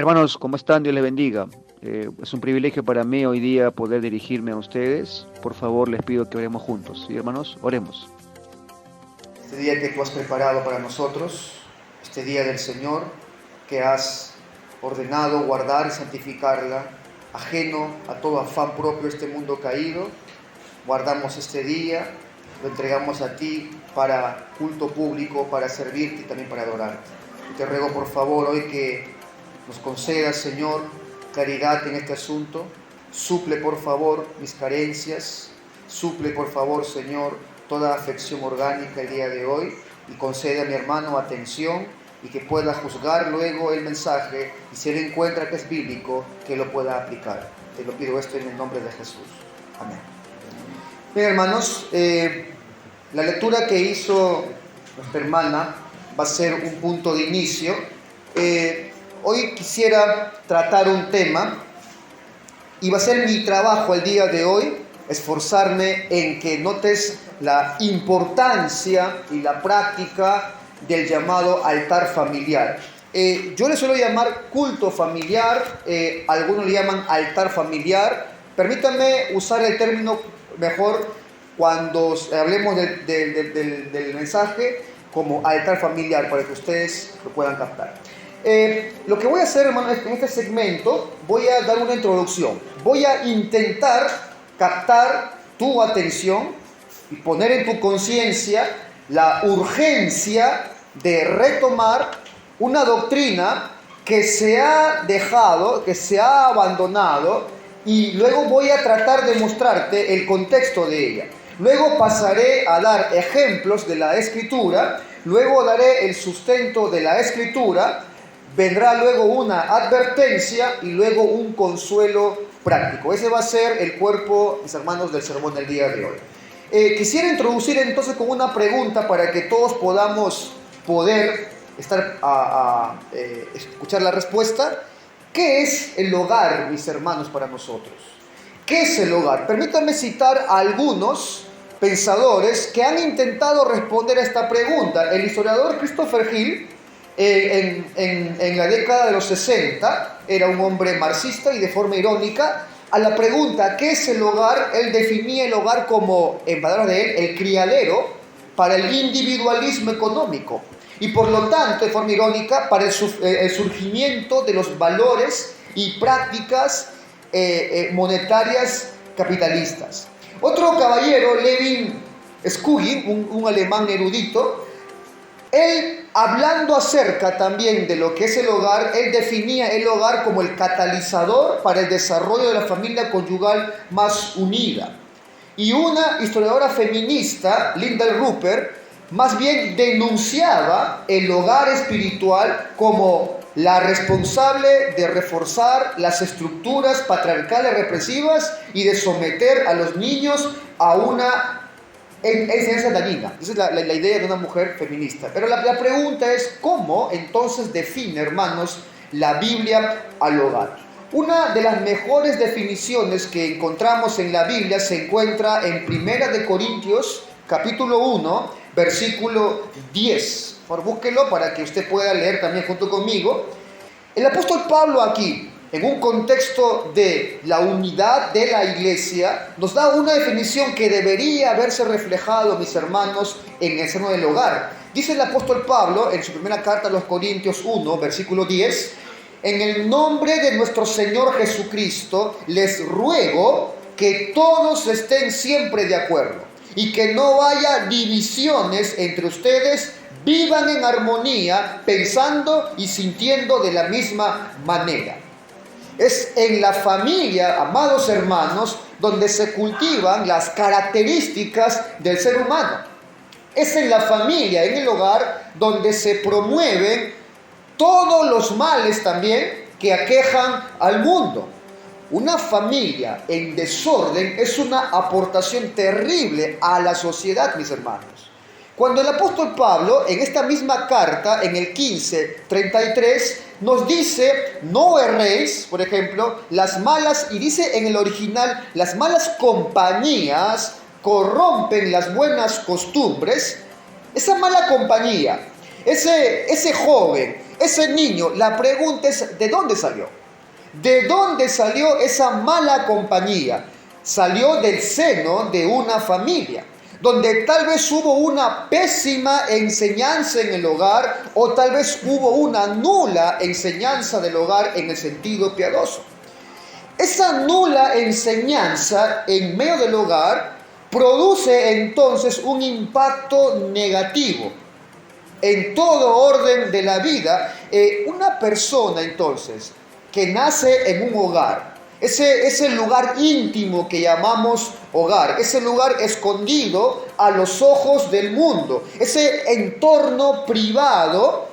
Hermanos, ¿cómo están? Dios les bendiga. Es un privilegio para mí hoy día poder dirigirme a ustedes. Por favor, les pido que oremos juntos. ¿Sí, hermanos? Oremos. Este día que tú has preparado para nosotros, este día del Señor, que has ordenado guardar y santificarla, ajeno a todo afán propio este mundo caído, guardamos este día, lo entregamos a ti para culto público, para servirte y también para adorarte. Y te ruego por favor hoy que nos concedas, Señor, claridad en este asunto. Suple por favor mis carencias, suple por favor, Señor, toda afección orgánica el día de hoy, y concede a mi hermano atención y que pueda juzgar luego el mensaje, y si él encuentra que es bíblico, que lo pueda aplicar. Te lo pido esto en el nombre de Jesús. Amén. Bien, hermanos, la lectura que hizo nuestra hermana va a ser un punto de inicio. Hoy quisiera tratar un tema, y va a ser mi trabajo el día de hoy, esforzarme en que notes la importancia y la práctica del llamado altar familiar. Yo le suelo llamar culto familiar, algunos le llaman altar familiar. Permítanme usar el término mejor cuando hablemos del mensaje como altar familiar, para que ustedes lo puedan captar. Lo que voy a hacer, hermano, en este segmento, voy a dar una introducción. Voy a intentar captar tu atención y poner en tu conciencia la urgencia de retomar una doctrina que se ha dejado, que se ha abandonado, y luego voy a tratar de mostrarte el contexto de ella. Luego pasaré a dar ejemplos de la Escritura, luego daré el sustento de la Escritura, vendrá luego una advertencia y luego un consuelo práctico. Ese va a ser el cuerpo, mis hermanos, del sermón del día de hoy. Quisiera introducir entonces con una pregunta para que todos podamos escuchar la respuesta. ¿Qué es el hogar, mis hermanos, para nosotros? ¿Qué es el hogar? Permítanme citar a algunos pensadores que han intentado responder a esta pregunta. El historiador Christopher Hill, en la década de los 60, era un hombre marxista, y de forma irónica, a la pregunta ¿qué es el hogar?, él definía el hogar como, en palabras de él, el criadero para el individualismo económico, y por lo tanto, de forma irónica, para el surgimiento de los valores y prácticas monetarias capitalistas. Otro caballero, Levin Skugin, un alemán erudito, él, hablando acerca también de lo que es el hogar, él definía el hogar como el catalizador para el desarrollo de la familia conyugal más unida. Y una historiadora feminista, Linda Rupert, más bien denunciaba el hogar espiritual como la responsable de reforzar las estructuras patriarcales represivas y de someter a los niños a una enseñanza dañina. Esa es la idea de una mujer feminista. Pero la pregunta es, ¿cómo entonces define, hermanos, la Biblia al hogar? Una de las mejores definiciones que encontramos en la Biblia se encuentra en 1 Corintios, capítulo 1, versículo 10. Por búsquelo para que usted pueda leer también junto conmigo. El apóstol Pablo aquí, en un contexto de la unidad de la iglesia, nos da una definición que debería haberse reflejado, mis hermanos, en el seno del hogar. Dice el apóstol Pablo en su primera carta a los Corintios 1, versículo 10, en el nombre de nuestro Señor Jesucristo, les ruego que todos estén siempre de acuerdo y que no haya divisiones entre ustedes, vivan en armonía, pensando y sintiendo de la misma manera. Es en la familia, amados hermanos, donde se cultivan las características del ser humano. Es en la familia, en el hogar, donde se promueven todos los males también que aquejan al mundo. Una familia en desorden es una aportación terrible a la sociedad, mis hermanos. Cuando el apóstol Pablo, en esta misma carta, en el 15:33, nos dice, no erréis, por ejemplo, las malas, y dice en el original, las malas compañías corrompen las buenas costumbres. Esa mala compañía, ese joven, Ese niño, la pregunta es, ¿de dónde salió? ¿De dónde salió esa mala compañía? Salió del seno de una familia, donde tal vez hubo una pésima enseñanza en el hogar, o tal vez hubo una nula enseñanza del hogar en el sentido piadoso. Esa nula enseñanza en medio del hogar produce entonces un impacto negativo en todo orden de la vida. Una persona entonces que nace en un hogar, ese lugar íntimo que llamamos hogar, ese lugar escondido a los ojos del mundo, ese entorno privado,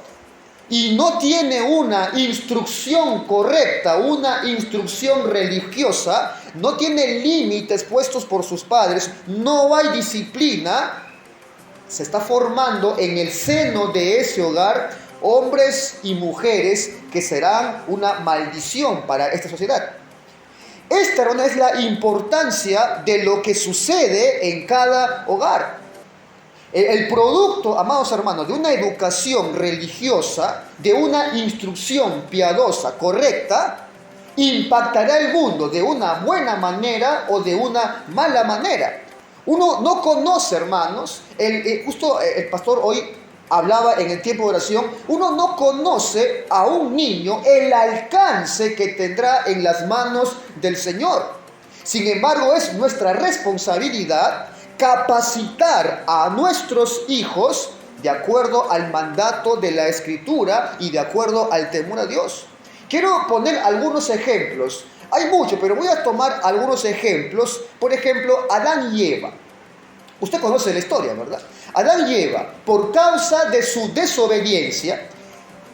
y no tiene una instrucción correcta, una instrucción religiosa, no tiene límites puestos por sus padres, no hay disciplina, se está formando en el seno de ese hogar hombres y mujeres que serán una maldición para esta sociedad. Esta, hermano, es la importancia de lo que sucede en cada hogar. El producto, amados hermanos, de una educación religiosa, de una instrucción piadosa correcta, impactará el mundo de una buena manera o de una mala manera. Uno no conoce, hermanos, justo el pastor hoy hablaba en el tiempo de oración, uno no conoce a un niño el alcance que tendrá en las manos del Señor. Sin embargo, es nuestra responsabilidad capacitar a nuestros hijos de acuerdo al mandato de la Escritura y de acuerdo al temor a Dios. Quiero poner algunos ejemplos. Hay mucho, pero voy a tomar algunos ejemplos. Por ejemplo, Adán y Eva. Usted conoce la historia, ¿verdad? Adán y Eva, por causa de su desobediencia,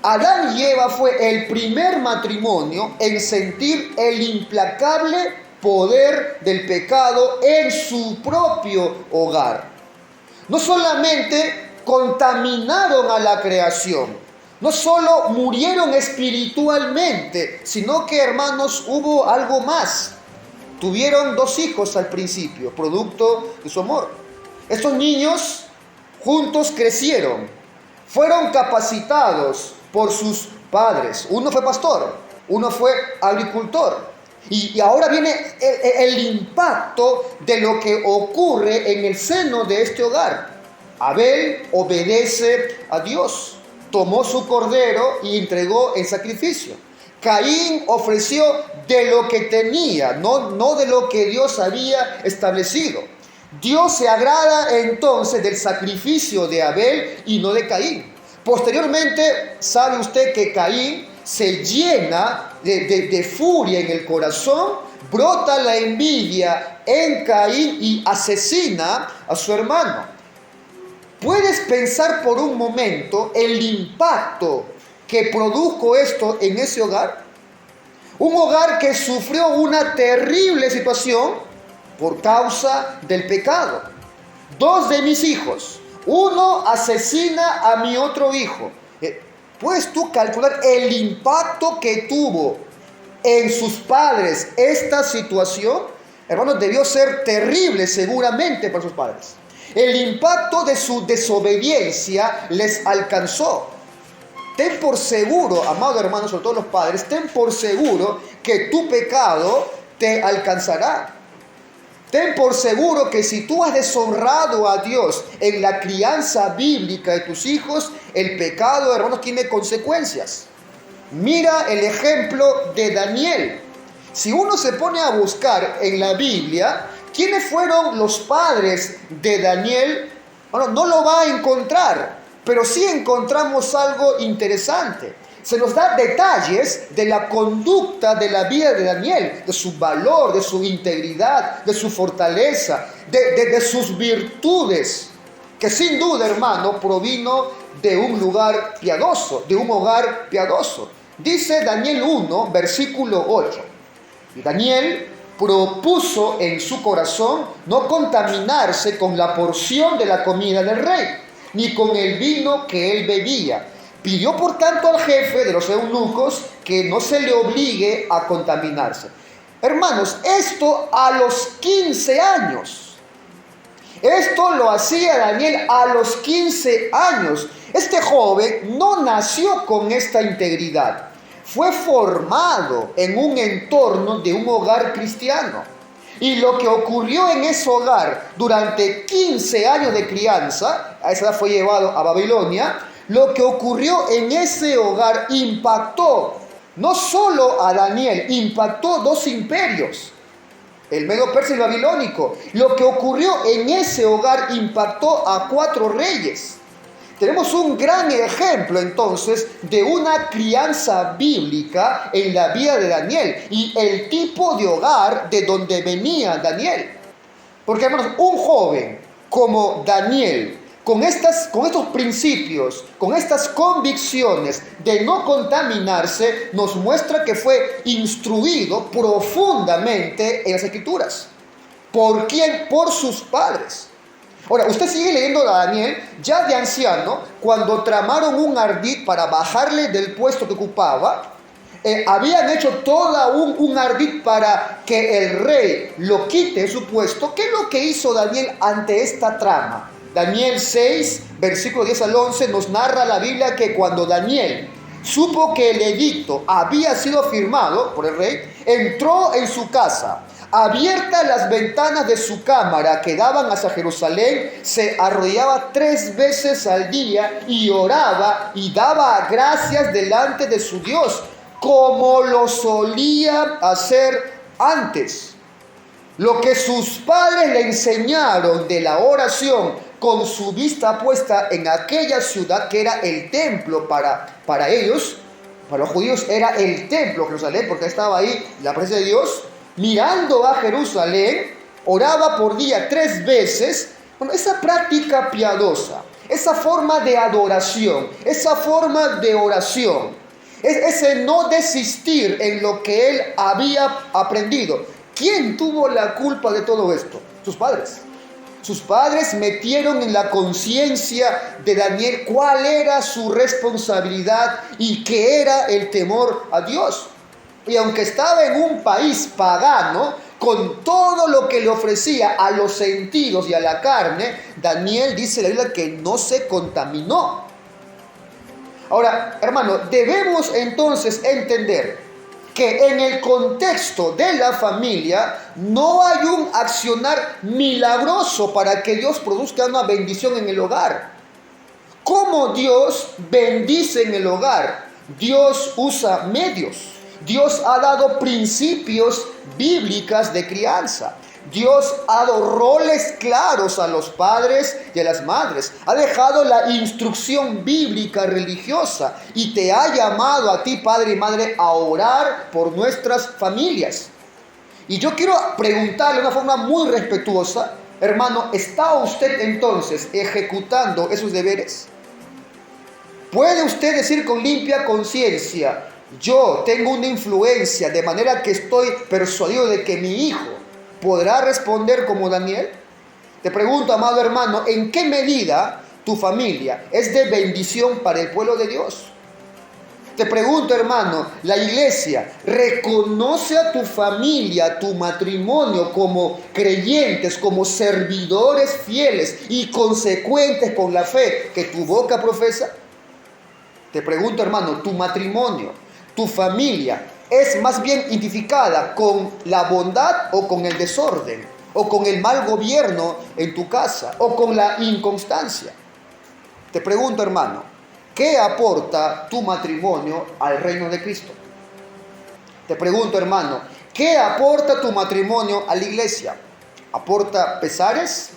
Adán y Eva fue el primer matrimonio en sentir el implacable poder del pecado en su propio hogar. No solamente contaminaron a la creación, no solo murieron espiritualmente, sino que, hermanos, hubo algo más. Tuvieron 2 hijos al principio, producto de su amor. Estos niños juntos crecieron, fueron capacitados por sus padres. Uno fue pastor, uno fue agricultor. Y ahora viene el impacto de lo que ocurre en el seno de este hogar. Abel obedece a Dios, tomó su cordero y entregó en sacrificio. Caín ofreció de lo que tenía, no de lo que Dios había establecido. Dios se agrada entonces del sacrificio de Abel y no de Caín. Posteriormente, sabe usted que Caín se llena de furia en el corazón, brota la envidia en Caín y asesina a su hermano. ¿Puedes pensar por un momento el impacto que produjo esto en ese hogar? Un hogar que sufrió una terrible situación por causa del pecado. 2 de mis hijos, uno asesina a mi otro hijo. ¿Puedes tú calcular el impacto que tuvo en sus padres esta situación? Hermanos, debió ser terrible seguramente para sus padres. El impacto de su desobediencia les alcanzó. Ten por seguro, amado hermano, sobre todo los padres, ten por seguro que tu pecado te alcanzará. Ten por seguro que si tú has deshonrado a Dios en la crianza bíblica de tus hijos, el pecado, hermanos, tiene consecuencias. Mira el ejemplo de Daniel. Si uno se pone a buscar en la Biblia, ¿quiénes fueron los padres de Daniel? Bueno, no lo va a encontrar, pero sí encontramos algo interesante. Se nos da detalles de la conducta de la vida de Daniel, de su valor, de su integridad, de su fortaleza, de sus virtudes, que sin duda, hermano, provino de un lugar piadoso, de un hogar piadoso. Dice Daniel 1, versículo 8. Y Daniel propuso en su corazón no contaminarse con la porción de la comida del rey, ni con el vino que él bebía. Pidió por tanto al jefe de los eunucos que no se le obligue a contaminarse. Hermanos, esto a los 15 años. Esto lo hacía Daniel a los 15 años. Este joven no nació con esta integridad. Fue formado en un entorno de un hogar cristiano. Y lo que ocurrió en ese hogar durante 15 años de crianza, a esa edad fue llevado a Babilonia, lo que ocurrió en ese hogar impactó no solo a Daniel, impactó dos imperios, el Medo-Persa y el babilónico. Lo que ocurrió en ese hogar impactó a 4 reyes. Tenemos un gran ejemplo entonces de una crianza bíblica en la vida de Daniel y el tipo de hogar de donde venía Daniel. Porque hermanos, un joven como Daniel, con estos principios, con estas convicciones de no contaminarse, nos muestra que fue instruido profundamente en las Escrituras. ¿Por quién? Por sus padres. Ahora, usted sigue leyendo a Daniel, ya de anciano, cuando tramaron un ardid para bajarle del puesto que ocupaba. Habían hecho todo un ardid para que el rey lo quite de su puesto. ¿Qué es lo que hizo Daniel ante esta trama? Daniel 6, versículo 10 al 11, nos narra la Biblia que cuando Daniel supo que el edicto había sido firmado por el rey, entró en su casa. Abiertas las ventanas de su cámara que daban hacia Jerusalén, se arrodillaba 3 veces al día y oraba y daba gracias delante de su Dios, como lo solía hacer antes. Lo que sus padres le enseñaron de la oración con su vista puesta en aquella ciudad que era el templo para ellos, para los judíos era el templo de Jerusalén, porque estaba ahí la presencia de Dios. Mirando a Jerusalén, oraba por día 3 veces. Bueno, esa práctica piadosa, esa forma de adoración, esa forma de oración, ese no desistir en lo que él había aprendido. ¿Quién tuvo la culpa de todo esto? Sus padres. Sus padres metieron en la conciencia de Daniel cuál era su responsabilidad y qué era el temor a Dios. Y aunque estaba en un país pagano, con todo lo que le ofrecía a los sentidos y a la carne, Daniel dice la Biblia que no se contaminó. Ahora, hermano, debemos entonces entender que en el contexto de la familia no hay un accionar milagroso para que Dios produzca una bendición en el hogar. ¿Cómo Dios bendice en el hogar? Dios usa medios. Dios ha dado principios bíblicos de crianza. Dios ha dado roles claros a los padres y a las madres. Ha dejado la instrucción bíblica religiosa y te ha llamado a ti, padre y madre, a orar por nuestras familias. Y yo quiero preguntarle de una forma muy respetuosa, hermano, ¿está usted entonces ejecutando esos deberes? ¿Puede usted decir con limpia conciencia: yo tengo una influencia de manera que estoy persuadido de que mi hijo podrá responder como Daniel? Te pregunto, amado hermano, ¿en qué medida tu familia es de bendición para el pueblo de Dios? Te pregunto, hermano, ¿la iglesia reconoce a tu familia, a tu matrimonio como creyentes, como servidores fieles y consecuentes con la fe que tu boca profesa? Te pregunto, hermano, ¿tu matrimonio, tu familia es más bien identificada con la bondad o con el desorden, o con el mal gobierno en tu casa, o con la inconstancia? Te pregunto, hermano, ¿qué aporta tu matrimonio al reino de Cristo? Te pregunto, hermano, ¿qué aporta tu matrimonio a la iglesia? ¿Aporta pesares?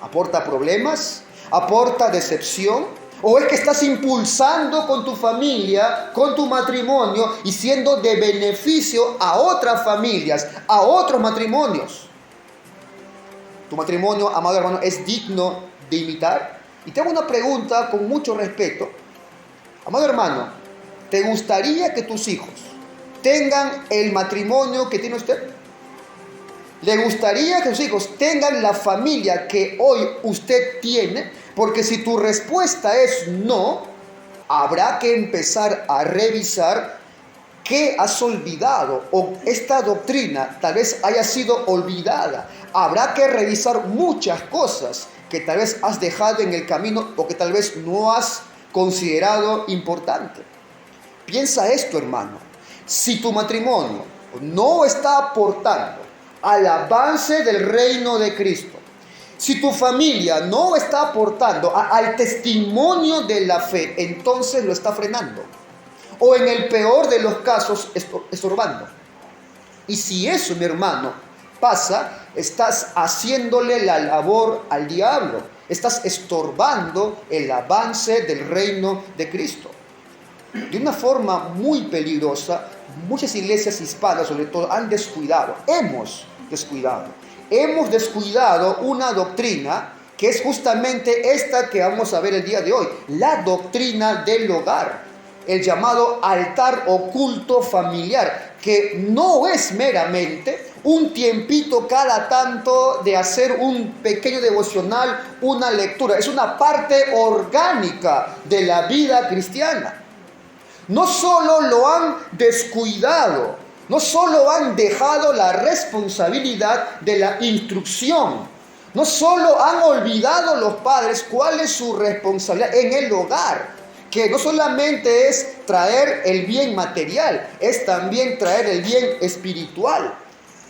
¿Aporta problemas? ¿Aporta decepción? ¿O es que estás impulsando con tu familia, con tu matrimonio y siendo de beneficio a otras familias, a otros matrimonios? Tu matrimonio, amado hermano, es digno de imitar. Y te hago una pregunta con mucho respeto. Amado hermano, ¿te gustaría que tus hijos tengan el matrimonio que tiene usted? ¿Le gustaría que sus hijos tengan la familia que hoy usted tiene? Porque si tu respuesta es no, habrá que empezar a revisar ¿Qué has olvidado? O esta doctrina tal vez haya sido olvidada. Habrá que revisar muchas cosas que tal vez has dejado en el camino o que tal vez no has considerado importante. Piensa esto, hermano. Si tu matrimonio no está aportando al avance del reino de Cristo, si tu familia no está aportando al testimonio de la fe, entonces lo está frenando. O en el peor de los casos, estorbando. Y si eso, mi hermano, pasa, estás haciéndole la labor al diablo. Estás estorbando el avance del reino de Cristo. De una forma muy peligrosa, muchas iglesias hispanas, sobre todo, hemos descuidado una doctrina que es justamente esta que vamos a ver el día de hoy, la doctrina del hogar. El llamado altar oculto familiar, que no es meramente un tiempito cada tanto de hacer un pequeño devocional, una lectura. Es una parte orgánica de la vida cristiana. No solo lo han descuidado, no solo han dejado la responsabilidad de la instrucción, no solo han olvidado los padres cuál es su responsabilidad en el hogar, que no solamente es traer el bien material, es también traer el bien espiritual,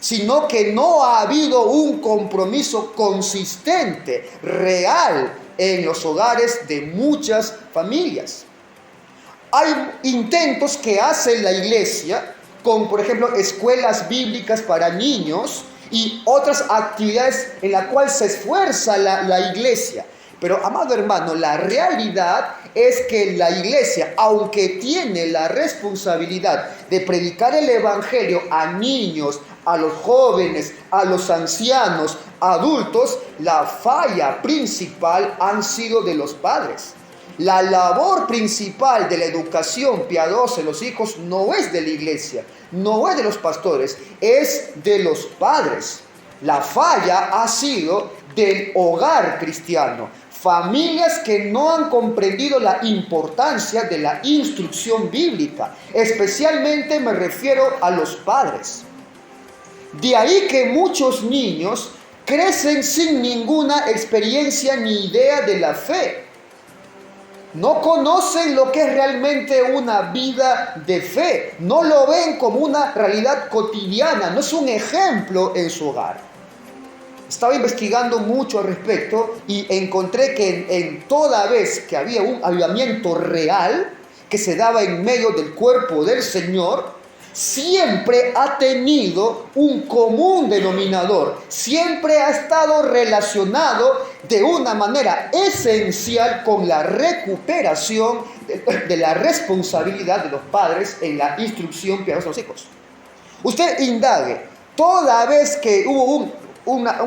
sino que no ha habido un compromiso consistente, real, en los hogares de muchas familias. Hay intentos que hace la iglesia, con por ejemplo escuelas bíblicas para niños y otras actividades en las cuales se esfuerza la iglesia. Pero, amado hermano, la realidad es que la iglesia, aunque tiene la responsabilidad de predicar el evangelio a niños, a los jóvenes, a los ancianos, adultos, la falla principal han sido de los padres. La labor principal de la educación piadosa de los hijos no es de la iglesia, no es de los pastores, es de los padres. La falla ha sido del hogar cristiano. Familias que no han comprendido la importancia de la instrucción bíblica. Especialmente me refiero a los padres. De ahí que muchos niños crecen sin ninguna experiencia ni idea de la fe. No conocen lo que es realmente una vida de fe. No lo ven como una realidad cotidiana. No es un ejemplo en su hogar. Estaba investigando mucho al respecto y encontré que en toda vez que había un avivamiento real que se daba en medio del cuerpo del Señor, siempre ha tenido un común denominador, siempre ha estado relacionado de una manera esencial con la recuperación de la responsabilidad de los padres en la instrucción piadosa de los hijos. Usted indague, toda vez que hubo una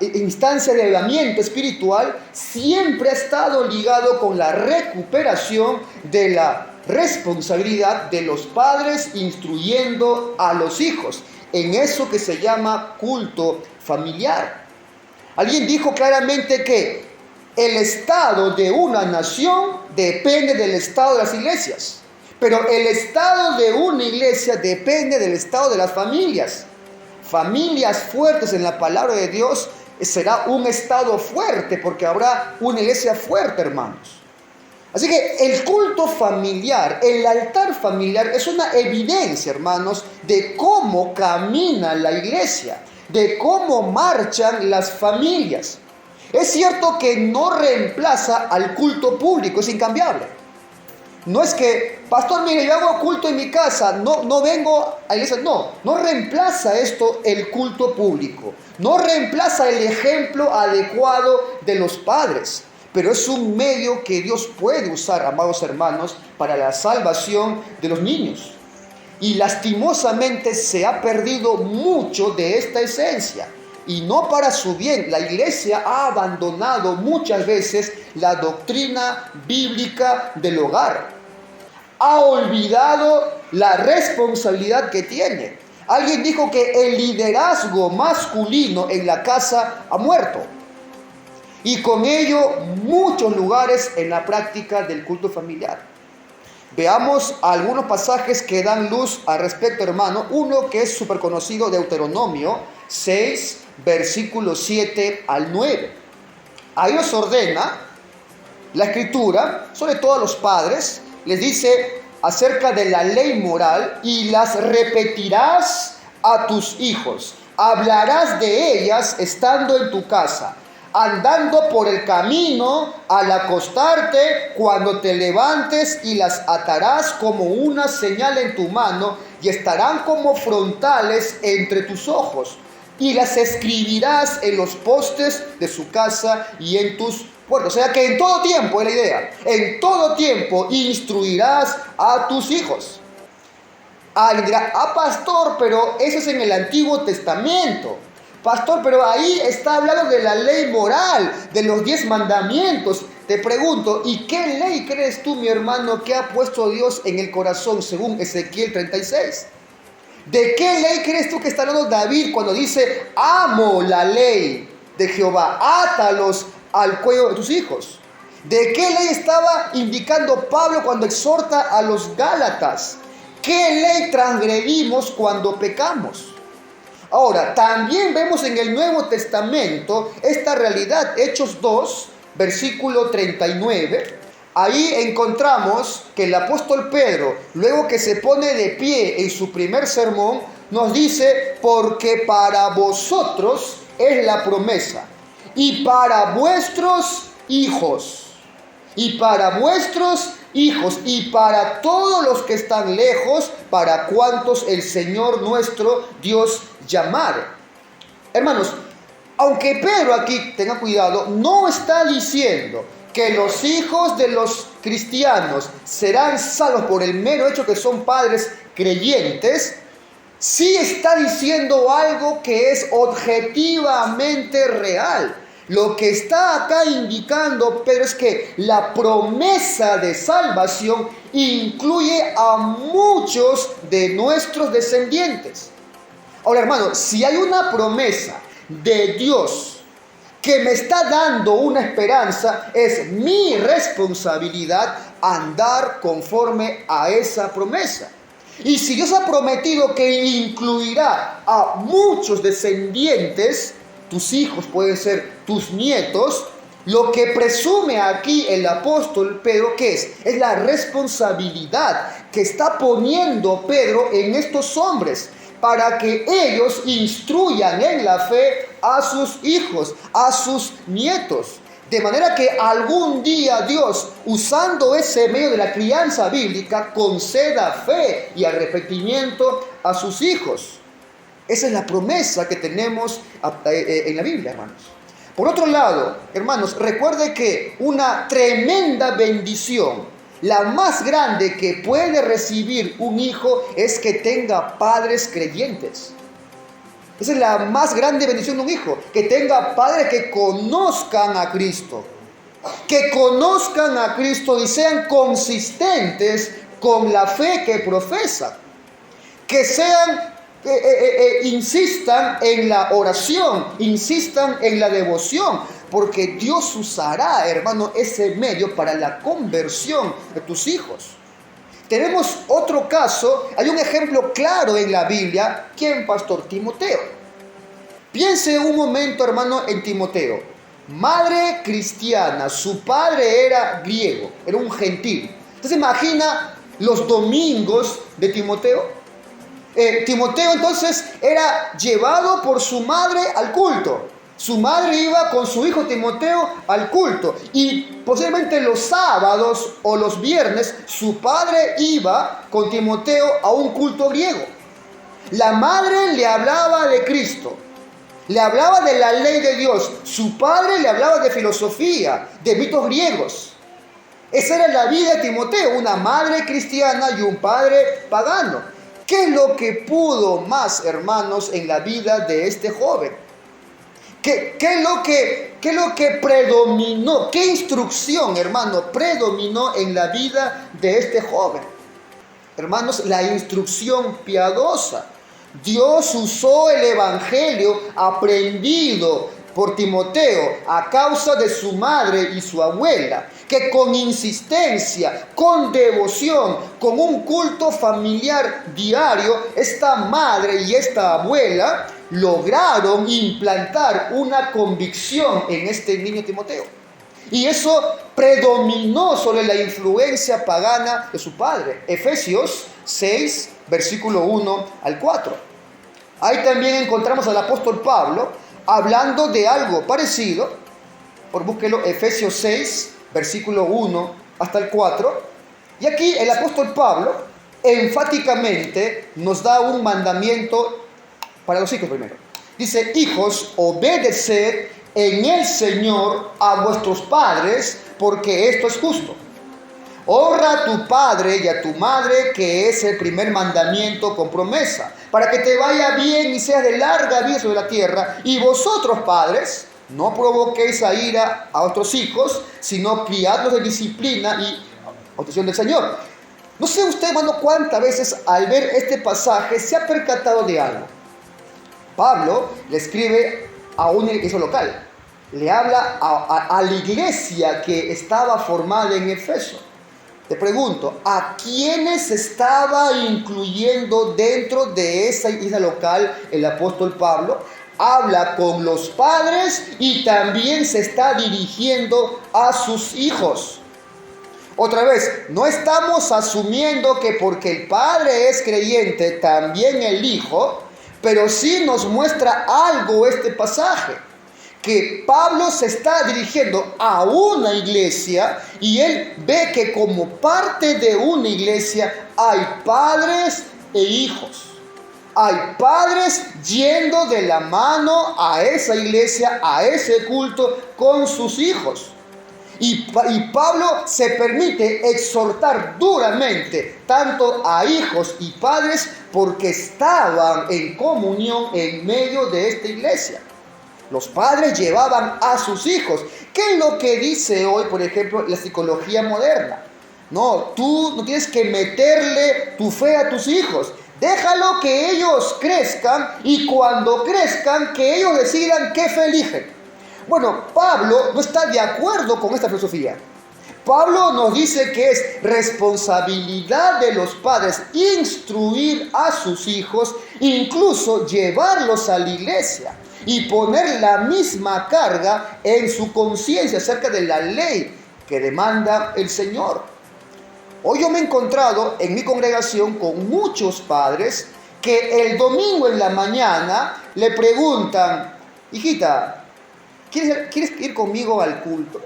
instancia de avivamiento espiritual, siempre ha estado ligado con la recuperación de la responsabilidad de los padres instruyendo a los hijos en eso que se llama culto familiar. Alguien dijo claramente que el estado de una nación depende del estado de las iglesias, pero el estado de una iglesia depende del estado de las familias. Familias fuertes en la palabra de Dios será un estado fuerte, porque habrá una iglesia fuerte, hermanos. Así que el culto familiar, el altar familiar, es una evidencia, hermanos, de cómo camina la iglesia, de cómo marchan las familias. Es cierto que no reemplaza al culto público, es incambiable. No es que, pastor, mire, yo hago culto en mi casa, no vengo a la iglesia. No reemplaza esto el culto público. No reemplaza el ejemplo adecuado de los padres. Pero es un medio que Dios puede usar, amados hermanos, para la salvación de los niños. Y lastimosamente se ha perdido mucho de esta esencia. Y no para su bien. La iglesia ha abandonado muchas veces la doctrina bíblica del hogar. Ha olvidado la responsabilidad que tiene. Alguien dijo que el liderazgo masculino en la casa ha muerto. Y con ello muchos lugares en la práctica del culto familiar. Veamos algunos pasajes que dan luz al respecto, hermano. Uno que es súper conocido, Deuteronomio 6, versículos 7 al 9. Ahí nos ordena la Escritura, sobre todo a los padres, les dice acerca de la ley moral: y las repetirás a tus hijos, hablarás de ellas estando en tu casa, andando por el camino, al acostarte, cuando te levantes, y las atarás como una señal en tu mano, y estarán como frontales entre tus ojos, y las escribirás en los postes de su casa y en tus puertas. O sea que en todo tiempo, es la idea, en todo tiempo instruirás a tus hijos. Alguien dirá: pastor, pero eso es en el Antiguo Testamento. Pastor, pero ahí está hablando de la ley moral, de los 10 mandamientos. Te pregunto, ¿y qué ley crees tú, mi hermano, que ha puesto Dios en el corazón según Ezequiel 36? ¿De qué ley crees tú que está hablando David cuando dice: amo la ley de Jehová, átalos al cuello de tus hijos? ¿De qué ley estaba indicando Pablo cuando exhorta a los Gálatas? ¿Qué ley transgredimos cuando pecamos? Ahora, también vemos en el Nuevo Testamento esta realidad. Hechos 2, versículo 39. Ahí encontramos que el apóstol Pedro, luego que se pone de pie en su primer sermón, nos dice: porque para vosotros es la promesa, y para vuestros hijos, y para vuestros hijos, y para todos los que están lejos, para cuantos el Señor nuestro Dios llamare. Hermanos, aunque Pedro aquí, tenga cuidado, no está diciendo que los hijos de los cristianos serán salvos por el mero hecho que son padres creyentes, sí está diciendo algo que es objetivamente real. Lo que está acá indicando Pedro es que la promesa de salvación incluye a muchos de nuestros descendientes. Ahora, hermano, si hay una promesa de Dios que me está dando una esperanza, es mi responsabilidad andar conforme a esa promesa. Y si Dios ha prometido que incluirá a muchos descendientes, tus hijos pueden ser tus nietos, lo que presume aquí el apóstol Pedro, ¿qué es? Es la responsabilidad que está poniendo Pedro en estos hombres, para que ellos instruyan en la fe a sus hijos, a sus nietos. De manera que algún día Dios, usando ese medio de la crianza bíblica, conceda fe y arrepentimiento a sus hijos. Esa es la promesa que tenemos en la Biblia, hermanos. Por otro lado, hermanos, recuerde que una tremenda bendición, la más grande que puede recibir un hijo, es que tenga padres creyentes. Esa es la más grande bendición de un hijo, que tenga padres que conozcan a Cristo. Que conozcan a Cristo y sean consistentes con la fe que profesan. Que sean, insistan en la oración, insistan en la devoción. Porque Dios usará, hermano, ese medio para la conversión de tus hijos. Tenemos otro caso, hay un ejemplo claro en la Biblia. ¿Quién, pastor? Timoteo. Piense un momento, hermano, en Timoteo. Madre cristiana, su padre era griego, era un gentil. Entonces imagina los domingos de Timoteo. Timoteo entonces era llevado por su madre al culto. Su madre iba con su hijo Timoteo al culto, y posiblemente los sábados o los viernes su padre iba con Timoteo a un culto griego. La madre le hablaba de Cristo, le hablaba de la ley de Dios. Su padre le hablaba de filosofía, de mitos griegos. Esa era la vida de Timoteo, una madre cristiana y un padre pagano. ¿Qué es lo que pudo más, hermanos, en la vida de este joven? ¿Qué es lo que predominó? ¿Qué instrucción, hermano, predominó en la vida de este joven? Hermanos, la instrucción piadosa. Dios usó el evangelio aprendido por Timoteo a causa de su madre y su abuela, que con insistencia, con devoción, con un culto familiar diario, esta madre y esta abuela lograron implantar una convicción en este niño Timoteo. Y eso predominó sobre la influencia pagana de su padre. Efesios 6, versículo 1 al 4. Ahí también encontramos al apóstol Pablo hablando de algo parecido. Búsquelo, Efesios 6, versículo 1 hasta el 4. Y aquí el apóstol Pablo enfáticamente nos da un mandamiento para los hijos primero. Dice: hijos, obedeced en el Señor a vuestros padres, porque esto es justo. Honra a tu padre y a tu madre, que es el primer mandamiento con promesa, para que te vaya bien y seas de larga vida sobre la tierra. Y vosotros, padres, no provoquéis a ira a vuestros hijos, sino criadlos de disciplina y obtención del Señor. No sé usted, hermano, cuántas veces al ver este pasaje se ha percatado de algo. Pablo le escribe a una iglesia local, le habla a la iglesia que estaba formada en Efeso. Te pregunto, ¿a quiénes estaba incluyendo dentro de esa iglesia local el apóstol Pablo? Habla con los padres y también se está dirigiendo a sus hijos. Otra vez, no estamos asumiendo que porque el padre es creyente, también el hijo, pero sí nos muestra algo este pasaje, que Pablo se está dirigiendo a una iglesia y él ve que como parte de una iglesia hay padres e hijos. Hay padres yendo de la mano a esa iglesia, a ese culto con sus hijos. Y Pablo se permite exhortar duramente tanto a hijos y padres porque estaban en comunión en medio de esta iglesia. Los padres llevaban a sus hijos. ¿Qué es lo que dice hoy, por ejemplo, la psicología moderna? No, tú no tienes que meterle tu fe a tus hijos. Déjalo que ellos crezcan y cuando crezcan que ellos decidan qué fe eligen. Bueno, Pablo no está de acuerdo con esta filosofía. Pablo nos dice que es responsabilidad de los padres instruir a sus hijos, incluso llevarlos a la iglesia y poner la misma carga en su conciencia acerca de la ley que demanda el Señor. Hoy yo me he encontrado en mi congregación con muchos padres que el domingo en la mañana le preguntan: hijita, ¿quieres ir conmigo al culto?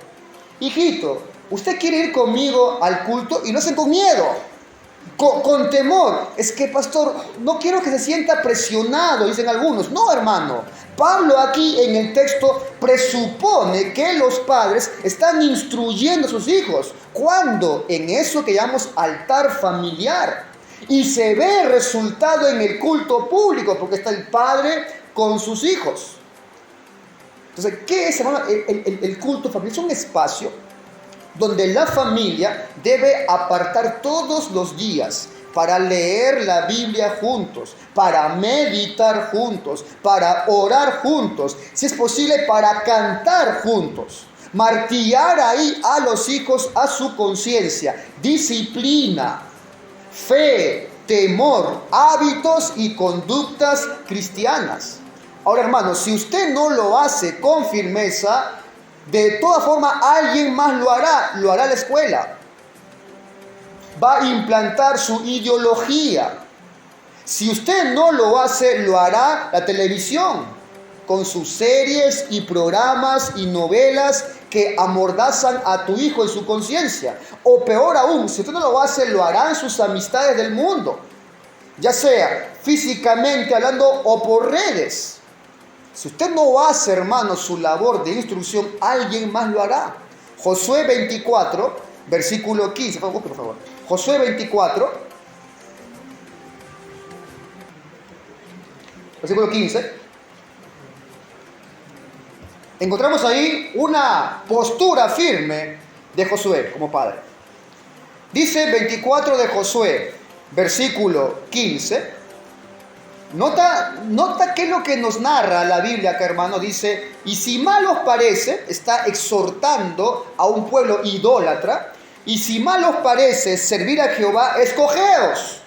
Hijito, ¿usted quiere ir conmigo al culto? Y lo hacen con miedo, con temor. Es que, pastor, no quiero que se sienta presionado, dicen algunos. No, hermano. Pablo aquí en el texto presupone que los padres están instruyendo a sus hijos. ¿Cuándo? En eso que llamamos altar familiar. Y se ve el resultado en el culto público, porque está el padre con sus hijos. Entonces, ¿qué es, hermano, el culto familiar? Es un espacio donde la familia debe apartar todos los días para leer la Biblia juntos, para meditar juntos, para orar juntos, si es posible para cantar juntos, martillar ahí a los hijos a su conciencia, disciplina, fe, temor, hábitos y conductas cristianas. Ahora, hermanos, si usted no lo hace con firmeza, de toda forma alguien más lo hará la escuela. Va a implantar su ideología. Si usted no lo hace, lo hará la televisión, con sus series y programas y novelas que amordazan a tu hijo en su conciencia. O peor aún, si usted no lo hace, lo harán sus amistades del mundo, ya sea físicamente hablando o por redes. Si usted no hace, hermano, su labor de instrucción, alguien más lo hará. Josué 24, versículo 15. Por favor. Josué 24, versículo 15. Encontramos ahí una postura firme de Josué como padre. Dice 24 de Josué, versículo 15. Nota qué es lo que nos narra la Biblia acá, hermano. Dice, y si mal os parece, está exhortando a un pueblo idólatra, y si mal os parece servir a Jehová, escogeos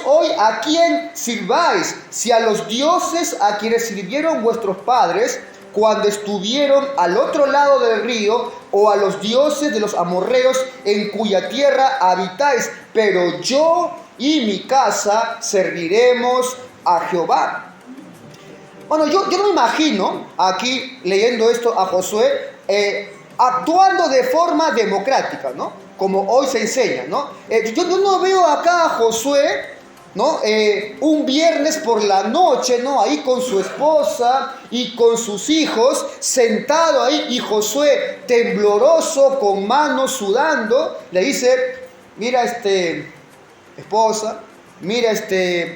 hoy a quién sirváis, si a los dioses a quienes sirvieron vuestros padres cuando estuvieron al otro lado del río, o a los dioses de los amorreos en cuya tierra habitáis, pero yo y mi casa serviremos a Jehová. Bueno, yo no me imagino aquí leyendo esto a Josué actuando de forma democrática, ¿no? Como hoy se enseña, ¿no? Yo no veo acá a Josué, ¿no? Un viernes por la noche, ¿no? Ahí con su esposa y con sus hijos, sentado ahí, y Josué tembloroso, con manos sudando, le dice, mira esposa, mira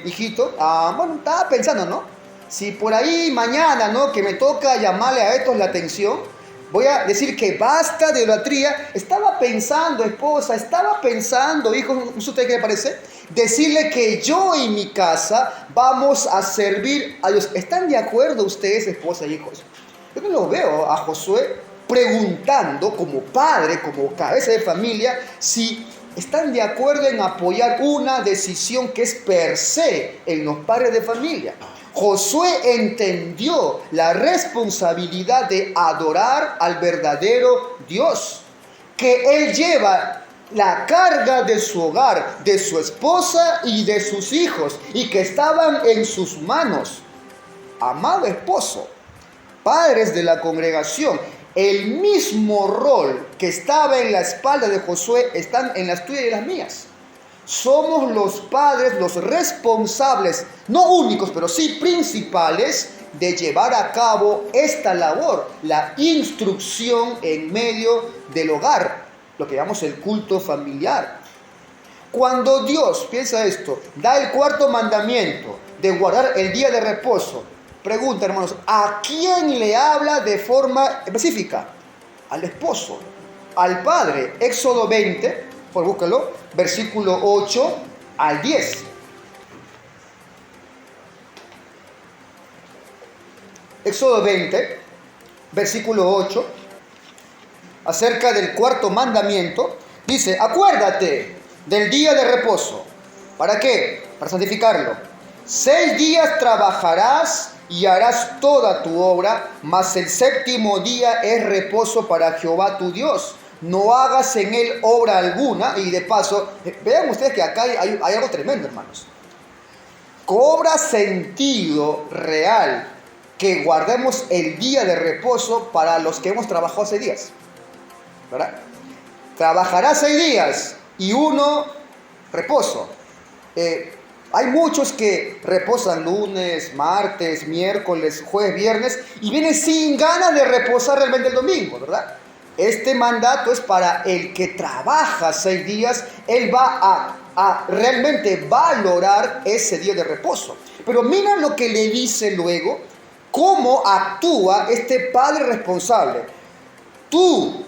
hijito, bueno, estaba pensando, ¿no? Si por ahí mañana, ¿no? Que me toca llamarle a estos la atención, voy a decir que basta de idolatría. Estaba pensando, esposa, hijo, ¿a usted qué le parece? Decirle que yo y mi casa vamos a servir a Dios. ¿Están de acuerdo ustedes, esposa y hijos? Yo no lo veo a Josué preguntando como padre, como cabeza de familia, si están de acuerdo en apoyar una decisión que es per se en los padres de familia. Josué entendió la responsabilidad de adorar al verdadero Dios, que él lleva la carga de su hogar, de su esposa y de sus hijos, y que estaban en sus manos. Amado esposo, padres de la congregación, el mismo rol que estaba en la espalda de Josué están en las tuyas y las mías. Somos los padres los responsables, no únicos, pero sí principales, de llevar a cabo esta labor, la instrucción en medio del hogar, lo que llamamos el culto familiar. Cuando Dios, piensa esto, da el cuarto mandamiento de guardar el día de reposo, pregunta, hermanos, ¿a quién le habla de forma específica? Al esposo, al padre. Éxodo 20, por búscalo, versículo 8 al 10. Éxodo 20, versículo 8, acerca del cuarto mandamiento, dice, acuérdate del día de reposo. ¿Para qué? Para santificarlo. 6 días trabajarás y harás toda tu obra, mas el séptimo día es reposo para Jehová tu Dios. No hagas en él obra alguna. Y de paso, vean ustedes que acá hay algo tremendo, hermanos. Cobra sentido real que guardemos el día de reposo para los que hemos trabajado 6 días, ¿verdad? Trabajarás 6 días y 1 reposo. Hay muchos que reposan lunes, martes, miércoles, jueves, viernes y vienen sin ganas de reposar realmente el domingo, ¿verdad? Este mandato es para el que trabaja 6 días. Él va a realmente valorar ese día de reposo. Pero mira lo que le dice luego, cómo actúa este padre responsable. Tú,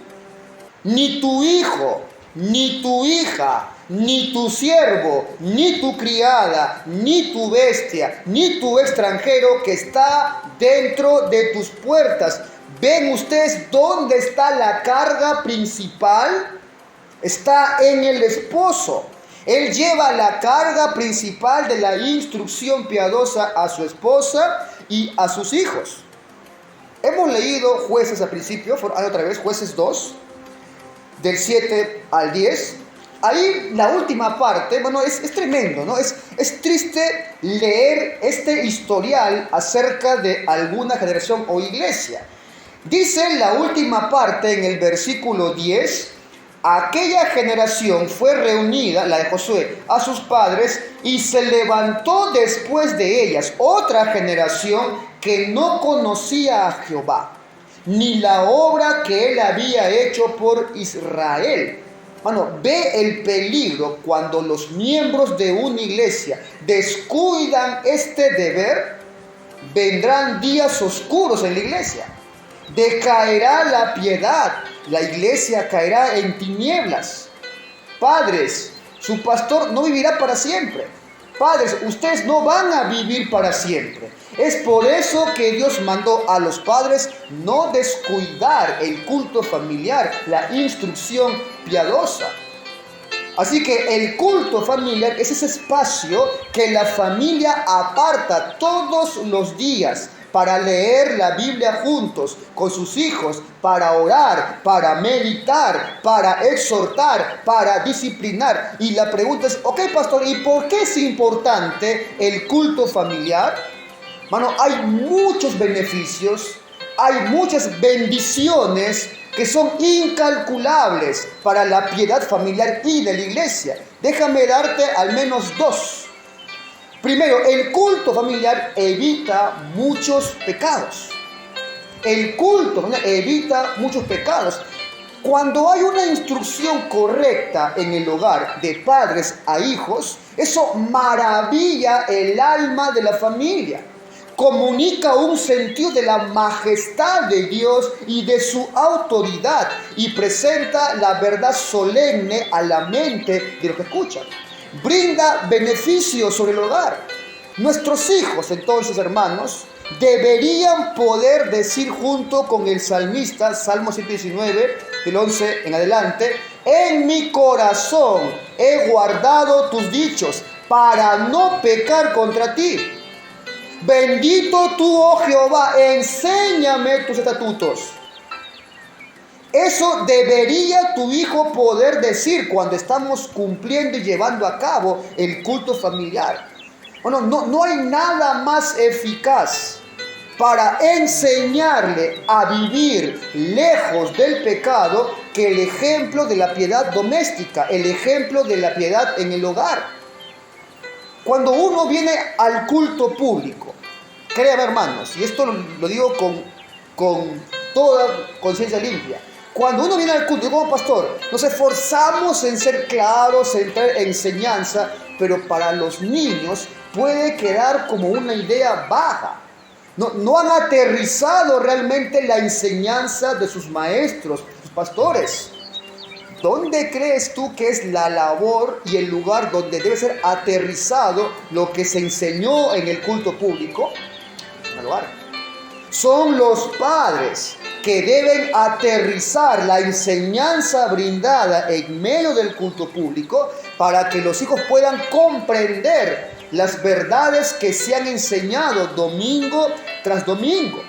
ni tu hijo, ni tu hija, ni tu siervo, ni tu criada, ni tu bestia, ni tu extranjero que está dentro de tus puertas. ¿Ven ustedes dónde está la carga principal? Está en el esposo. Él lleva la carga principal de la instrucción piadosa a su esposa y a sus hijos. Hemos leído Jueces al principio, otra vez, Jueces 2, del 7 al 10. Ahí la última parte, bueno, es tremendo, ¿no? Es triste leer este historial acerca de alguna generación o iglesia. Dice la última parte en el versículo 10, aquella generación fue reunida, la de Josué, a sus padres, y se levantó después de ellas otra generación que no conocía a Jehová, ni la obra que él había hecho por Israel. Bueno, ve el peligro cuando los miembros de una iglesia descuidan este deber. Vendrán días oscuros en la iglesia. Decaerá la piedad, la iglesia caerá en tinieblas. Padres, su pastor no vivirá para siempre. padres, ustedes no van a vivir para siempre. Es por eso que Dios mandó a los padres no descuidar el culto familiar, la instrucción piadosa. Así que el culto familiar es ese espacio que la familia aparta todos los días para leer la Biblia juntos con sus hijos, para orar, para meditar, para exhortar, para disciplinar. Y la pregunta es, ok, pastor, ¿y por qué es importante el culto familiar? Bueno, hay muchos beneficios, hay muchas bendiciones que son incalculables para la piedad familiar y de la iglesia. Déjame darte al menos dos. Primero, el culto familiar evita muchos pecados. El culto familiar evita muchos pecados. Cuando hay una instrucción correcta en el hogar de padres a hijos, eso maravilla el alma de la familia. Comunica un sentido de la majestad de Dios y de su autoridad y presenta la verdad solemne a la mente de los que escuchan. Brinda beneficios sobre el hogar. Nuestros hijos, entonces, hermanos, deberían poder decir junto con el salmista, Salmo 119, del 11 en adelante, en mi corazón he guardado tus dichos para no pecar contra ti. Bendito tú, oh Jehová, enséñame tus estatutos. Eso debería tu hijo poder decir cuando estamos cumpliendo y llevando a cabo el culto familiar. Bueno, no hay nada más eficaz para enseñarle a vivir lejos del pecado que el ejemplo de la piedad doméstica, el ejemplo de la piedad en el hogar. Cuando uno viene al culto público, créame, hermanos, y esto lo digo con toda conciencia limpia, cuando uno viene al culto, yo como pastor, nos esforzamos en ser claros, en traer enseñanza, pero para los niños puede quedar como una idea vaga. No han aterrizado realmente la enseñanza de sus maestros, sus pastores. ¿Dónde crees tú que es la labor y el lugar donde debe ser aterrizado lo que se enseñó en el culto público? En el lugar. Son los padres que deben aterrizar la enseñanza brindada en medio del culto público para que los hijos puedan comprender las verdades que se han enseñado domingo tras domingo,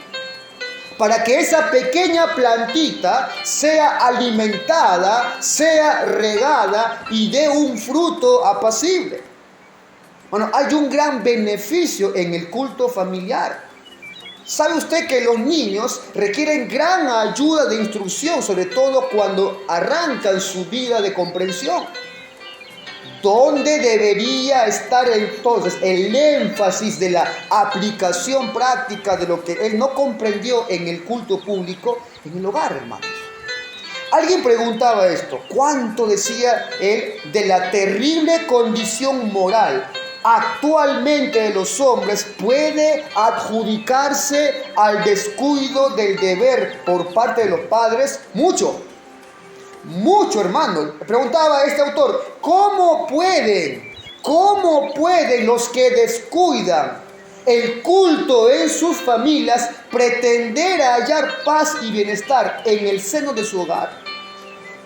para que esa pequeña plantita sea alimentada, sea regada y dé un fruto apacible. Bueno, hay un gran beneficio en el culto familiar. ¿Sabe usted que los niños requieren gran ayuda de instrucción, sobre todo cuando arrancan su vida de comprensión? ¿Dónde debería estar entonces el énfasis de la aplicación práctica de lo que él no comprendió en el culto público? En el hogar, hermanos. Alguien preguntaba esto, ¿cuánto decía él de la terrible condición moral actualmente de los hombres puede adjudicarse al descuido del deber por parte de los padres? Mucho, hermano. Preguntaba este autor, ¿cómo pueden los que descuidan el culto en sus familias pretender hallar paz y bienestar en el seno de su hogar?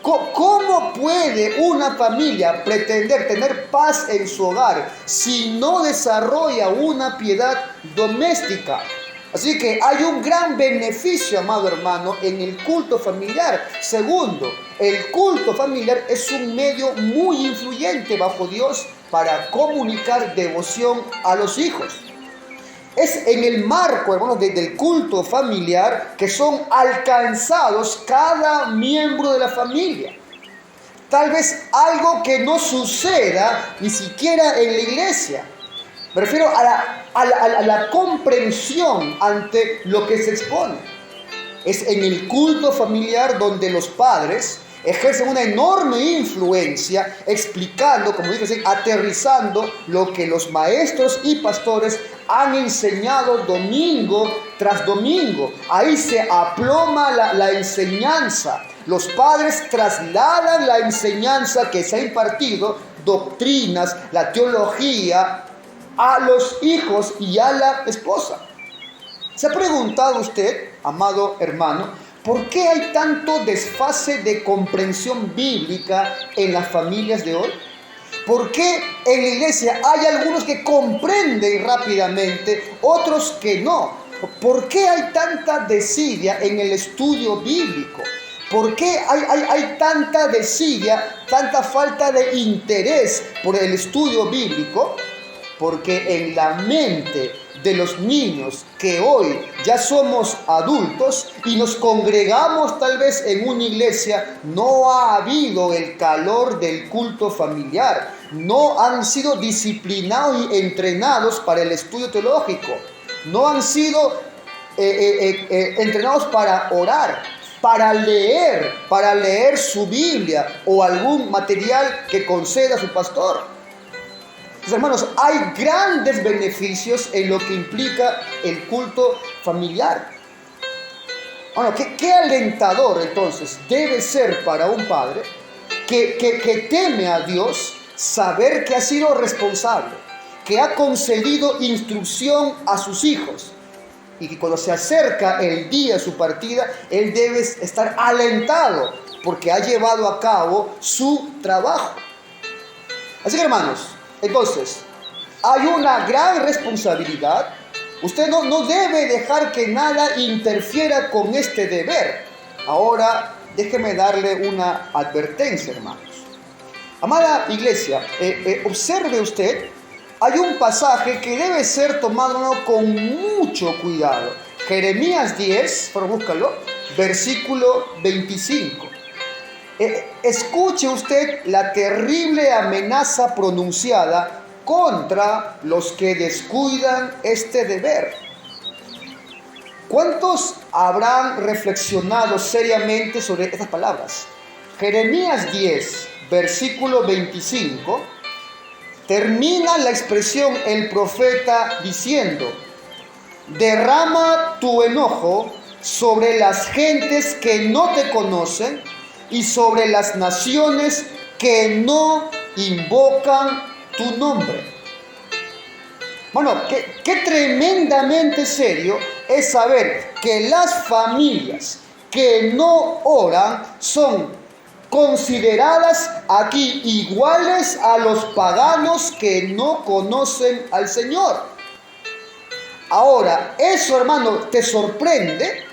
¿Cómo puede una familia pretender tener paz en su hogar si no desarrolla una piedad doméstica? Así que hay un gran beneficio, amado hermano, en el culto familiar. Segundo, el culto familiar es un medio muy influyente bajo Dios para comunicar devoción a los hijos. Es en el marco, hermanos, del culto familiar que son alcanzados cada miembro de la familia. Tal vez algo que no suceda ni siquiera en la iglesia. Me refiero a la comprensión ante lo que se expone. Es en el culto familiar donde los padres ejercen una enorme influencia explicando, como dije, aterrizando lo que los maestros y pastores han enseñado domingo tras domingo. Ahí se aploma la enseñanza. Los padres trasladan la enseñanza que se ha impartido, doctrinas, la teología, a los hijos y a la esposa. ¿Se ha preguntado usted, amado hermano, por qué hay tanto desfase de comprensión bíblica en las familias de hoy? ¿Por qué en la iglesia hay algunos que comprenden rápidamente, otros que no? ¿Por qué hay tanta desidia en el estudio bíblico? ¿Por qué hay tanta desidia, tanta falta de interés por el estudio bíblico? Porque en la mente de los niños que hoy ya somos adultos y nos congregamos tal vez en una iglesia, no ha habido el calor del culto familiar, no han sido disciplinados y entrenados para el estudio teológico, no han sido entrenados para orar, para leer su Biblia o algún material que conceda su pastor. Entonces, hermanos, hay grandes beneficios en lo que implica el culto familiar. Bueno, qué alentador entonces debe ser para un padre que teme a Dios saber que ha sido responsable, que ha concedido instrucción a sus hijos y que cuando se acerca el día de su partida, él debe estar alentado porque ha llevado a cabo su trabajo. Así que, hermanos, entonces, hay una gran responsabilidad. Usted no debe dejar que nada interfiera con este deber. Ahora, déjeme darle una advertencia, hermanos. Amada iglesia, observe usted, hay un pasaje que debe ser tomado con mucho cuidado. Jeremías 10, por búscalo, versículo 25. Escuche usted la terrible amenaza pronunciada contra los que descuidan este deber. ¿Cuántos habrán reflexionado seriamente sobre estas palabras? Jeremías 10, versículo 25, termina la expresión el profeta diciendo: derrama tu enojo sobre las gentes que no te conocen y sobre las naciones que no invocan tu nombre. Bueno, qué tremendamente serio es saber que las familias que no oran son consideradas aquí iguales a los paganos que no conocen al Señor. Ahora, eso, hermano, te sorprende.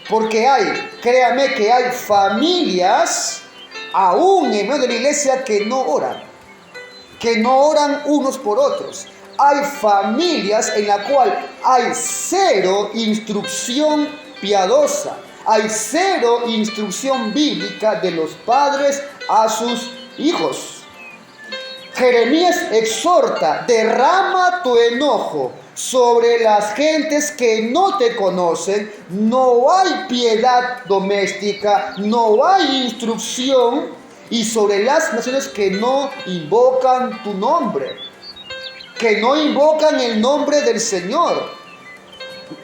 Porque créame que hay familias, aún en medio de la iglesia, que no oran unos por otros. Hay familias en la cual hay cero instrucción piadosa, hay cero instrucción bíblica de los padres a sus hijos. Jeremías exhorta: derrama tu enojo sobre las gentes que no te conocen. No hay piedad doméstica, no hay instrucción, y sobre las naciones que no invocan tu nombre, que no invocan el nombre del Señor.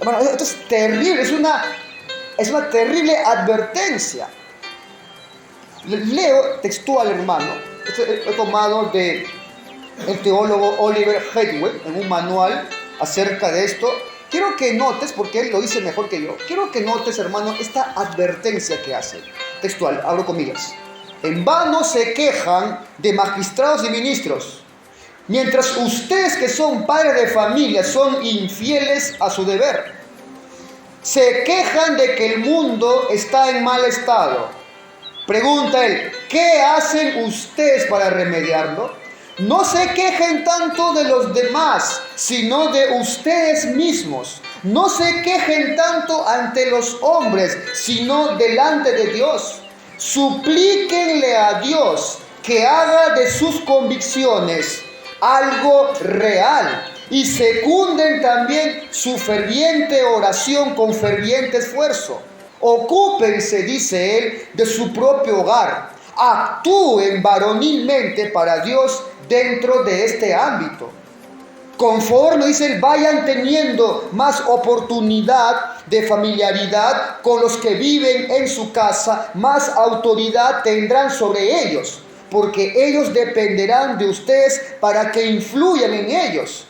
Bueno, esto es terrible, es una terrible advertencia. Leo textual, hermano. Esto he tomado del teólogo Oliver Hedwig en un manual acerca de esto. Quiero que notes, porque él lo dice mejor que yo, quiero que notes, hermano, esta advertencia que hace. Textual, abro comillas: en vano se quejan de magistrados y ministros, mientras ustedes que son padres de familia son infieles a su deber. Se quejan de que el mundo está en mal estado. Pregunta él: ¿qué hacen ustedes para remediarlo? No se quejen tanto de los demás, sino de ustedes mismos. No se quejen tanto ante los hombres, sino delante de Dios. Suplíquenle a Dios que haga de sus convicciones algo real y secunden también su ferviente oración con ferviente esfuerzo. Ocúpense, dice él, de su propio hogar. Actúen varonilmente para Dios dentro de este ámbito. Conforme, dice él, vayan teniendo más oportunidad de familiaridad con los que viven en su casa, más autoridad tendrán sobre ellos. porque ellos dependerán de ustedes para que influyan en ellos.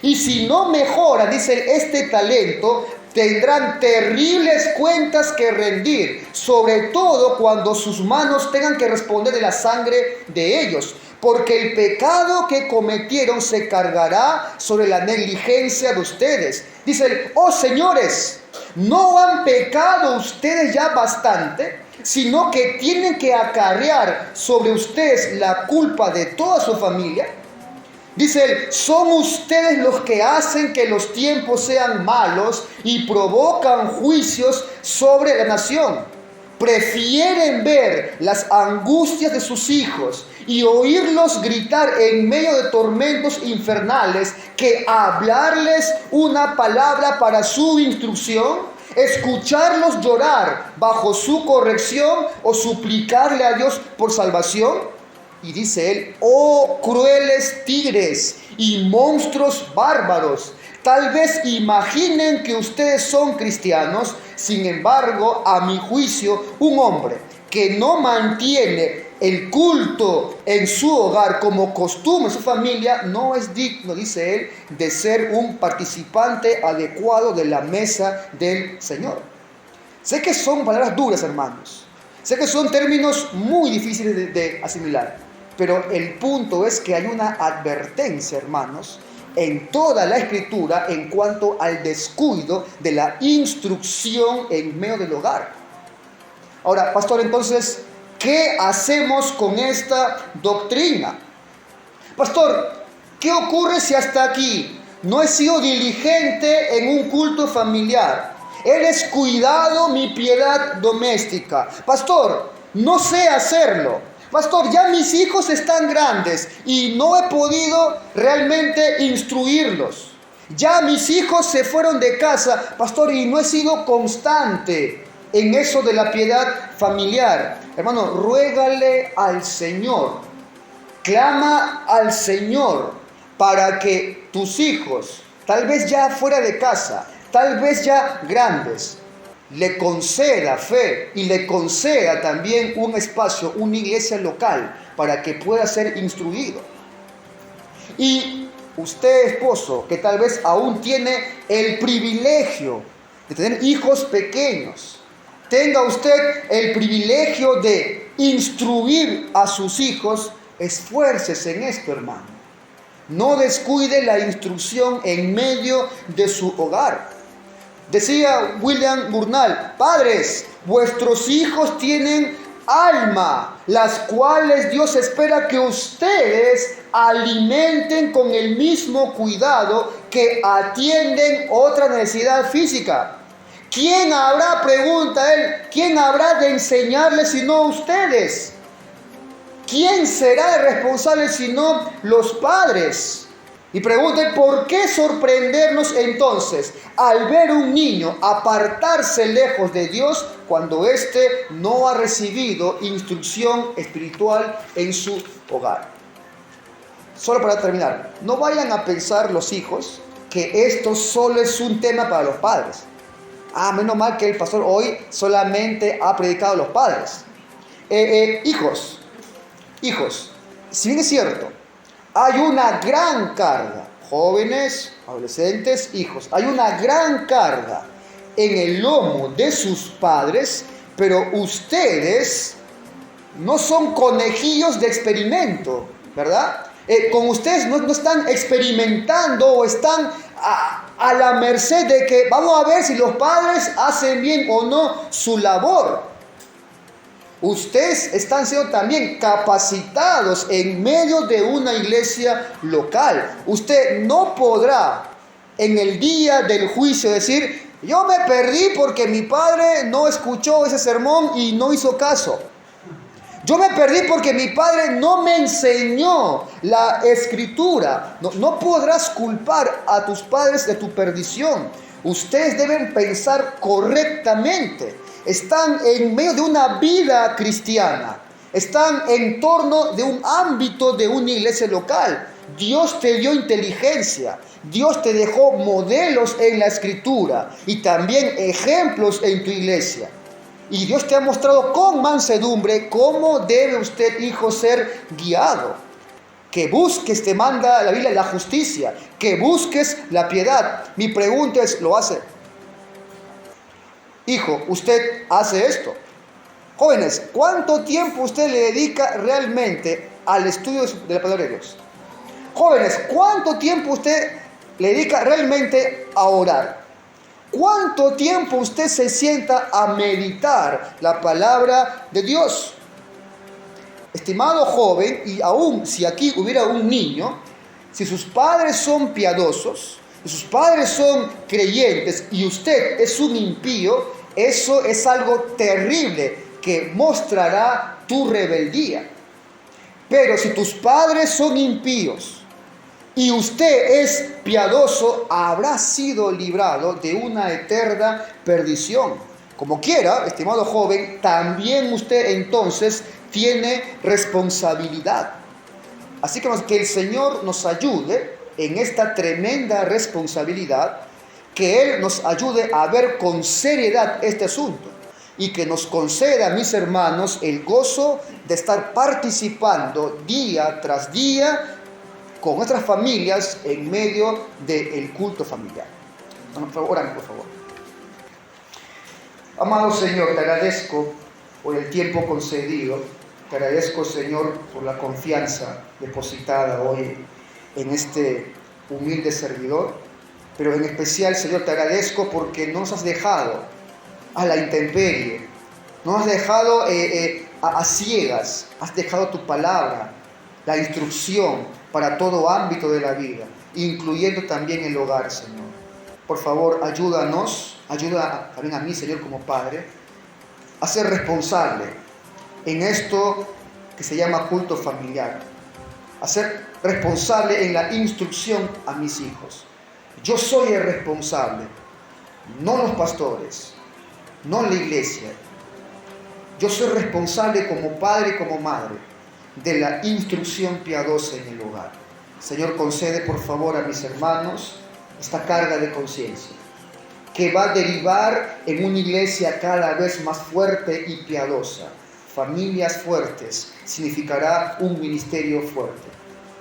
Y si no mejoran, dice, este talento, tendrán terribles cuentas que rendir, sobre todo cuando sus manos tengan que responder de la sangre de ellos, porque el pecado que cometieron se cargará sobre la negligencia de ustedes. Dice, oh señores, ¿no han pecado ustedes ya bastante? Sino que tienen que acarrear sobre ustedes la culpa de toda su familia. Dice él, son ustedes los que hacen que los tiempos sean malos y provocan juicios sobre la nación. Prefieren ver las angustias de sus hijos y oírlos gritar en medio de tormentos infernales que hablarles una palabra para su instrucción, escucharlos llorar bajo su corrección o suplicarle a Dios por salvación. Y dice él, oh crueles tigres y monstruos bárbaros, tal vez imaginen que ustedes son cristianos, sin embargo, a mi juicio, un hombre que no mantiene el culto en su hogar como costumbre en su familia, no es digno, dice él, de ser un participante adecuado de la mesa del Señor. Sé que son palabras duras, hermanos. Sé que son términos muy difíciles de asimilar. Pero el punto es que hay una advertencia, hermanos, en toda la Escritura en cuanto al descuido de la instrucción en medio del hogar. Ahora, pastor, entonces, ¿qué hacemos con esta doctrina? Pastor, ¿qué ocurre si hasta aquí no he sido diligente en un culto familiar? He descuidado mi piedad doméstica. Pastor, no sé hacerlo. Pastor, ya mis hijos están grandes y no he podido realmente instruirlos. Ya mis hijos se fueron de casa, pastor, y no he sido constante en eso de la piedad familiar. Hermano, ruégale al Señor, clama al Señor para que tus hijos, tal vez ya fuera de casa, tal vez ya grandes, le conceda fe y le conceda también un espacio, una iglesia local para que pueda ser instruido. Y usted, esposo, que tal vez aún tiene el privilegio de tener hijos pequeños, tenga usted el privilegio de instruir a sus hijos, esfuércese en esto, hermano. No descuide la instrucción en medio de su hogar. Decía William Burnall, padres, vuestros hijos tienen alma, las cuales Dios espera que ustedes alimenten con el mismo cuidado que atienden otra necesidad física. ¿Quién habrá, pregunta él, quién habrá de enseñarles sino ustedes? ¿Quién será el responsable sino los padres? Y pregunten, ¿por qué sorprendernos entonces al ver un niño apartarse lejos de Dios cuando éste no ha recibido instrucción espiritual en su hogar? Solo para terminar, no vayan a pensar los hijos que esto solo es un tema para los padres. Menos mal que el pastor hoy solamente ha predicado a los padres. Hijos, si bien es cierto, hay una gran carga, jóvenes, adolescentes, hijos, hay una gran carga en el lomo de sus padres, pero ustedes no son conejillos de experimento, ¿verdad? Con ustedes no están experimentando o están a la merced de que vamos a ver si los padres hacen bien o no su labor. Ustedes están siendo también capacitados en medio de una iglesia local. Usted no podrá en el día del juicio decir, yo me perdí porque mi padre no escuchó ese sermón y no hizo caso. Yo me perdí porque mi padre no me enseñó la escritura. No podrás culpar a tus padres de tu perdición. Ustedes deben pensar correctamente. Están en medio de una vida cristiana. Están en torno de un ámbito de una iglesia local. Dios te dio inteligencia. Dios te dejó modelos en la escritura y también ejemplos en tu iglesia. Y Dios te ha mostrado con mansedumbre cómo debe usted, hijo, ser guiado. Que busques, te manda la Biblia, la justicia. Que busques la piedad. Mi pregunta es, ¿lo hace? Hijo, ¿usted hace esto? Jóvenes, ¿cuánto tiempo usted le dedica realmente al estudio de la palabra de Dios? Jóvenes, ¿cuánto tiempo usted le dedica realmente a orar? ¿Cuánto tiempo usted se sienta a meditar la palabra de Dios? Estimado joven, y aún si aquí hubiera un niño, si sus padres son piadosos, si sus padres son creyentes y usted es un impío, eso es algo terrible que mostrará tu rebeldía. Pero si tus padres son impíos y usted es piadoso, habrá sido librado de una eterna perdición. Como quiera, estimado joven, también usted entonces tiene responsabilidad. Así que el Señor nos ayude en esta tremenda responsabilidad, que Él nos ayude a ver con seriedad este asunto y que nos conceda, mis hermanos, el gozo de estar participando día tras día con nuestras familias en medio del culto familiar. Oran, por favor. Amado Señor, te agradezco por el tiempo concedido. Te agradezco, Señor, por la confianza depositada hoy en este humilde servidor. Pero en especial, Señor, te agradezco porque no nos has dejado a la intemperie. No nos has dejado a ciegas. Has dejado tu palabra, la instrucción para todo ámbito de la vida, incluyendo también el hogar, Señor. Por favor, ayúdanos, ayuda también a mí, Señor, como Padre, a ser responsable en esto que se llama culto familiar, a ser responsable en la instrucción a mis hijos. Yo soy el responsable, no los pastores, no la iglesia. Yo soy responsable como padre y como madre de la instrucción piadosa en el hogar. Señor, concede por favor a mis hermanos esta carga de conciencia, que va a derivar en una iglesia cada vez más fuerte y piadosa. Familias fuertes significará un ministerio fuerte.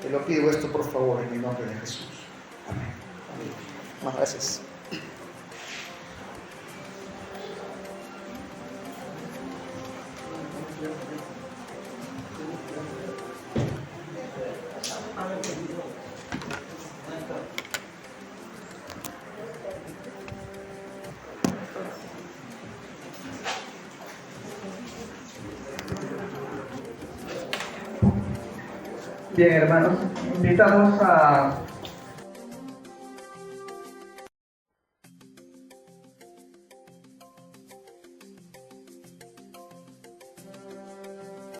Te lo pido esto por favor en el nombre de Jesús. Amén. Muchas gracias. Bien, hermanos, invitamos a